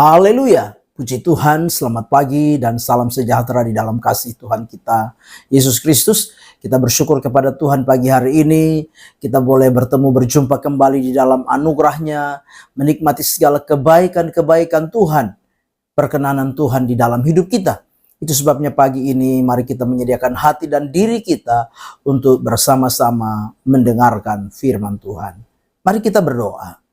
Haleluya. Puji Tuhan, selamat pagi dan salam sejahtera di dalam kasih Tuhan kita, Yesus Kristus. Kita bersyukur kepada Tuhan pagi hari ini. Kita boleh berjumpa kembali di dalam anugerah-Nya, menikmati segala kebaikan-kebaikan Tuhan, perkenanan Tuhan di dalam hidup kita. Itu sebabnya pagi ini mari kita menyediakan hati dan diri kita untuk bersama-sama mendengarkan firman Tuhan. Mari kita berdoa.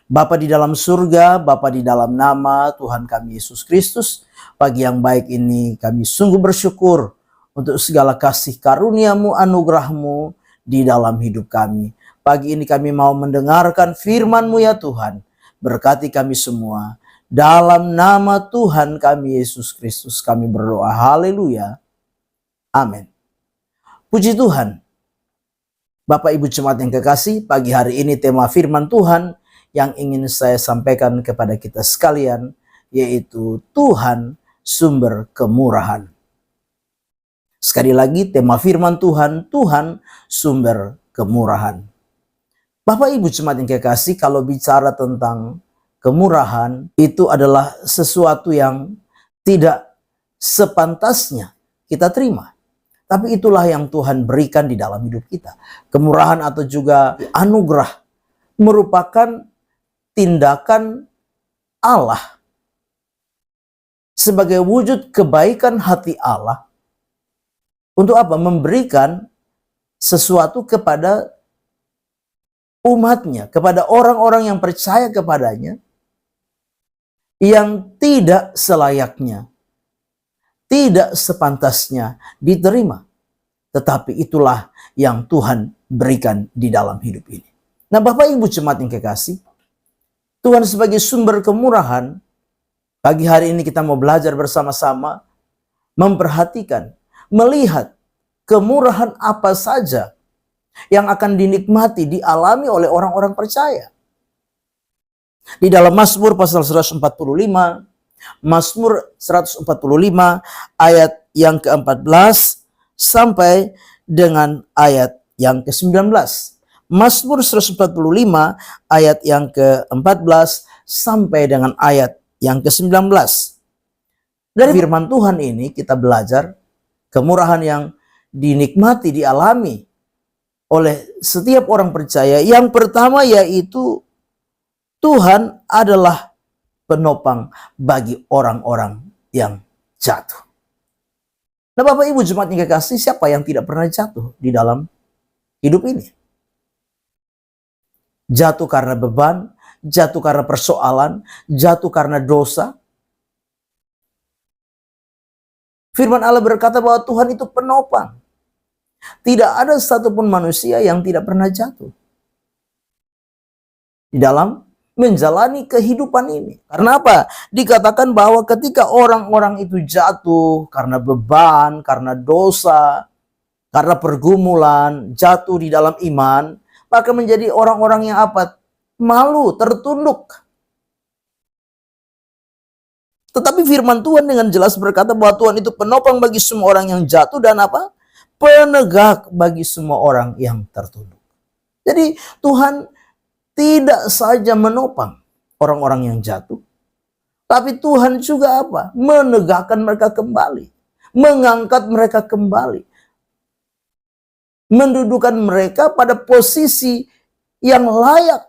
Bapa di dalam surga, Bapa di dalam nama Tuhan kami Yesus Kristus, pagi yang baik ini kami sungguh bersyukur untuk segala kasih karunia-Mu, anugerah-Mu di dalam hidup kami. Pagi ini kami mau mendengarkan firman-Mu ya Tuhan. Berkati kami semua. Dalam nama Tuhan kami Yesus Kristus kami berdoa. Haleluya. Amin. Puji Tuhan. Bapak Ibu Jemaat yang kekasih, pagi hari ini tema firman Tuhan yang ingin saya sampaikan kepada kita sekalian, yaitu Tuhan sumber kemurahan. Sekali lagi tema firman Tuhan, Tuhan sumber kemurahan. Bapak Ibu Jemaat yang kekasih, kalau bicara tentang kemurahan, itu adalah sesuatu yang tidak sepantasnya kita terima. Tapi itulah yang Tuhan berikan di dalam hidup kita. Kemurahan atau juga anugerah merupakan tindakan Allah sebagai wujud kebaikan hati Allah untuk apa? Memberikan sesuatu kepada umatnya, kepada orang-orang yang percaya kepadanya, yang tidak selayaknya, tidak sepantasnya diterima. Tetapi itulah yang Tuhan berikan di dalam hidup ini. Nah, Bapak Ibu Jemaat yang kekasih, Tuhan sebagai sumber kemurahan, pagi hari ini kita mau belajar bersama-sama, memperhatikan, melihat kemurahan apa saja yang akan dinikmati, dialami oleh orang-orang percaya. Di dalam Mazmur pasal 145, Mazmur 145 ayat yang ke-14 sampai dengan ayat yang ke-19. Mazmur 145 ayat yang ke-14 sampai dengan ayat yang ke-19. Dari firman Tuhan ini kita belajar kemurahan yang dinikmati, dialami oleh setiap orang percaya. Yang pertama yaitu Tuhan adalah penopang bagi orang-orang yang jatuh. Nah, Bapak Ibu Jemaat yang kekasih, siapa yang tidak pernah jatuh di dalam hidup ini? Jatuh karena beban, jatuh karena persoalan, jatuh karena dosa. Firman Allah berkata bahwa Tuhan itu penopang. Tidak ada satupun manusia yang tidak pernah jatuh di dalam menjalani kehidupan ini. Karena apa? Dikatakan bahwa ketika orang-orang itu jatuh karena beban, karena dosa, karena pergumulan, jatuh di dalam iman, maka menjadi orang-orang yang apa? Malu, tertunduk. Tetapi firman Tuhan dengan jelas berkata bahwa Tuhan itu penopang bagi semua orang yang jatuh dan apa? Penegak bagi semua orang yang tertunduk. Jadi Tuhan tidak saja menopang orang-orang yang jatuh, tapi Tuhan juga apa? Menegakkan mereka kembali, mengangkat mereka kembali, mendudukan mereka pada posisi yang layak.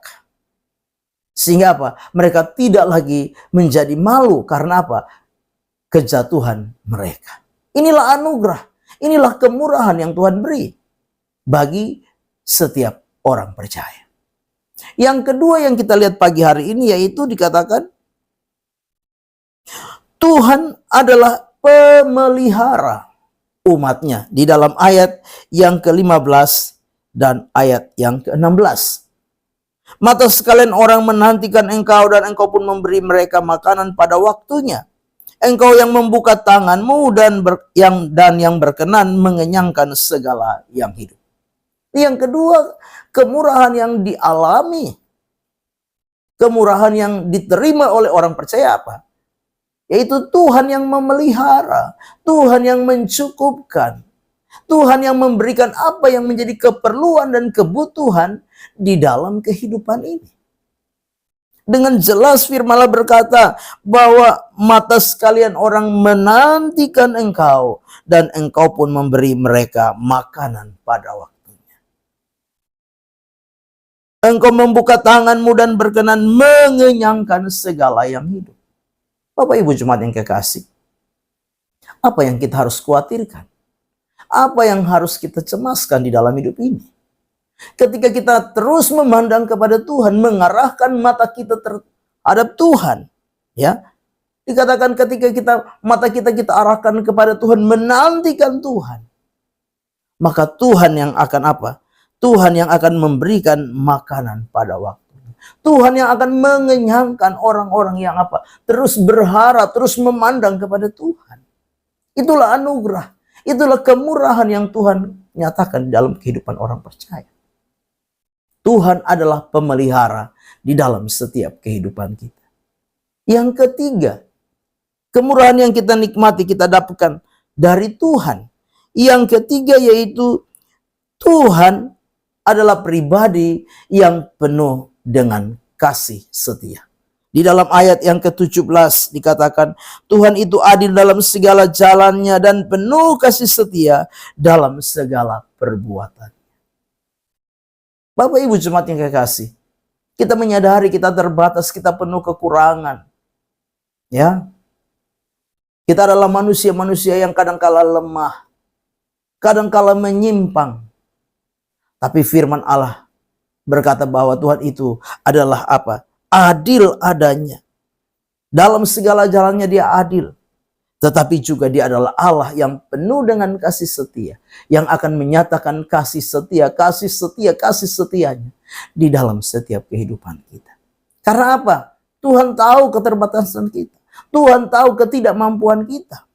Sehingga apa? Mereka tidak lagi menjadi malu karena apa? Kejatuhan mereka. Inilah anugerah, inilah kemurahan yang Tuhan beri bagi setiap orang percaya. Yang kedua yang kita lihat pagi hari ini yaitu dikatakan Tuhan adalah pemelihara umatnya di dalam ayat yang ke-15 dan ayat yang ke-16. Mata sekalian orang menantikan engkau dan engkau pun memberi mereka makanan pada waktunya. Engkau yang membuka tanganmu dan yang berkenan mengenyangkan segala yang hidup. Yang kedua, kemurahan yang dialami, kemurahan yang diterima oleh orang percaya apa? Yaitu Tuhan yang memelihara, Tuhan yang mencukupkan, Tuhan yang memberikan apa yang menjadi keperluan dan kebutuhan di dalam kehidupan ini. Dengan jelas firman Allah berkata bahwa mata sekalian orang menantikan engkau dan engkau pun memberi mereka makanan pada waktunya. Engkau membuka tanganmu dan berkenan mengenyangkan segala yang hidup. Bapak Ibu jemaat yang kekasih, apa yang kita harus khawatirkan? Apa yang harus kita cemaskan di dalam hidup ini? Ketika kita terus memandang kepada Tuhan, mengarahkan mata kita terhadap Tuhan, ya. Dikatakan ketika mata kita arahkan kepada Tuhan, menantikan Tuhan, maka Tuhan yang akan apa? Tuhan yang akan memberikan makanan pada waktunya. Tuhan yang akan mengenyangkan orang-orang yang apa? Terus berharap, terus memandang kepada Tuhan. Itulah anugerah, itulah kemurahan yang Tuhan nyatakan di dalam kehidupan orang percaya. Tuhan adalah pemelihara di dalam setiap kehidupan kita. Yang ketiga, kemurahan yang kita nikmati, kita dapatkan dari Tuhan. Yang ketiga yaitu Tuhan adalah pribadi yang penuh dengan kasih setia. Di dalam ayat yang ke-17 dikatakan, Tuhan itu adil dalam segala jalannya dan penuh kasih setia dalam segala perbuatan. Bapak Ibu jemaat yang kekasih, kita menyadari kita terbatas, kita penuh kekurangan. Ya. Kita adalah manusia-manusia yang kadangkala lemah, kadangkala menyimpang. Tapi firman Allah berkata bahwa Tuhan itu adalah apa? Adil adanya. Dalam segala jalannya dia adil. Tetapi juga dia adalah Allah yang penuh dengan kasih setia. Yang akan menyatakan kasih setianya di dalam setiap kehidupan kita. Karena apa? Tuhan tahu keterbatasan kita. Tuhan tahu ketidakmampuan kita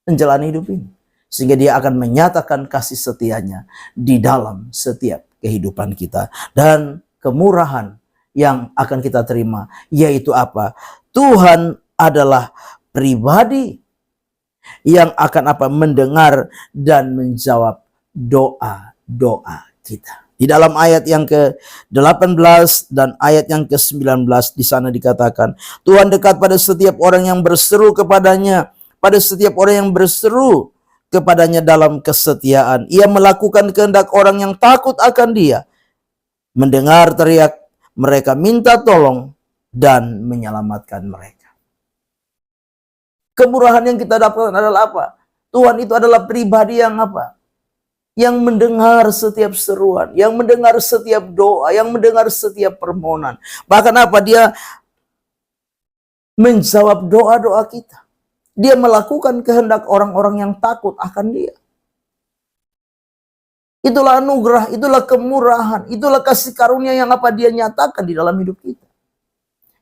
menjalani hidup ini. Sehingga dia akan menyatakan kasih setianya di dalam setiap kehidupan kita. Dan kemurahan yang akan kita terima yaitu apa? Tuhan adalah pribadi yang akan apa? Mendengar dan menjawab doa-doa kita. Di dalam ayat yang ke-18 dan ayat yang ke-19 di sana dikatakan, Tuhan dekat pada setiap orang yang berseru kepadanya, pada setiap orang yang berseru kepadanya dalam kesetiaan. Ia melakukan kehendak orang yang takut akan dia. Mendengar teriak mereka, minta tolong dan menyelamatkan mereka. Kemurahan yang kita dapatkan adalah apa? Tuhan itu adalah pribadi yang apa? Yang mendengar setiap seruan, yang mendengar setiap doa, yang mendengar setiap permohonan. Bahkan apa? Dia menjawab doa-doa kita. Dia melakukan kehendak orang-orang yang takut akan dia. Itulah anugerah, itulah kemurahan, itulah kasih karunia yang apa dia nyatakan di dalam hidup kita.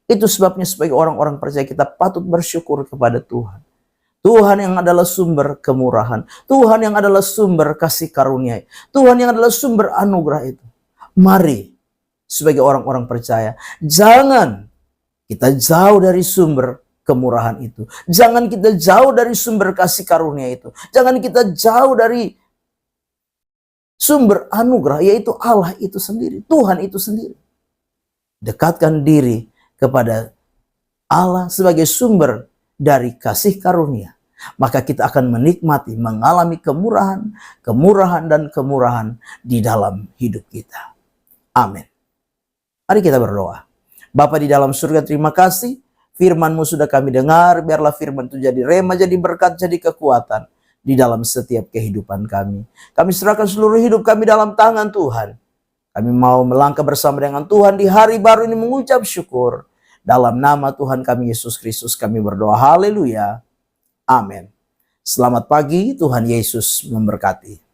Itu sebabnya sebagai orang-orang percaya kita patut bersyukur kepada Tuhan. Tuhan yang adalah sumber kemurahan. Tuhan yang adalah sumber kasih karunia. Tuhan yang adalah sumber anugerah itu. Mari sebagai orang-orang percaya, jangan kita jauh dari sumber kemurahan itu. Jangan kita jauh dari sumber kasih karunia itu. Jangan kita jauh dari sumber anugerah, yaitu Allah itu sendiri. Tuhan itu sendiri. Dekatkan diri kepada Allah sebagai sumber dari kasih karunia, maka kita akan menikmati, mengalami kemurahan dan kemurahan di dalam hidup kita. Amin. Mari kita berdoa. Bapa di dalam surga, terima kasih firman-Mu sudah kami dengar. Biarlah firman itu jadi rema, jadi berkat, jadi kekuatan di dalam setiap kehidupan kami. Kami serahkan seluruh hidup kami dalam tangan Tuhan. Kami mau melangkah bersama dengan Tuhan di hari baru ini mengucap syukur. Dalam nama Tuhan kami Yesus Kristus kami berdoa. Haleluya. Amin. Selamat pagi, Tuhan Yesus memberkati.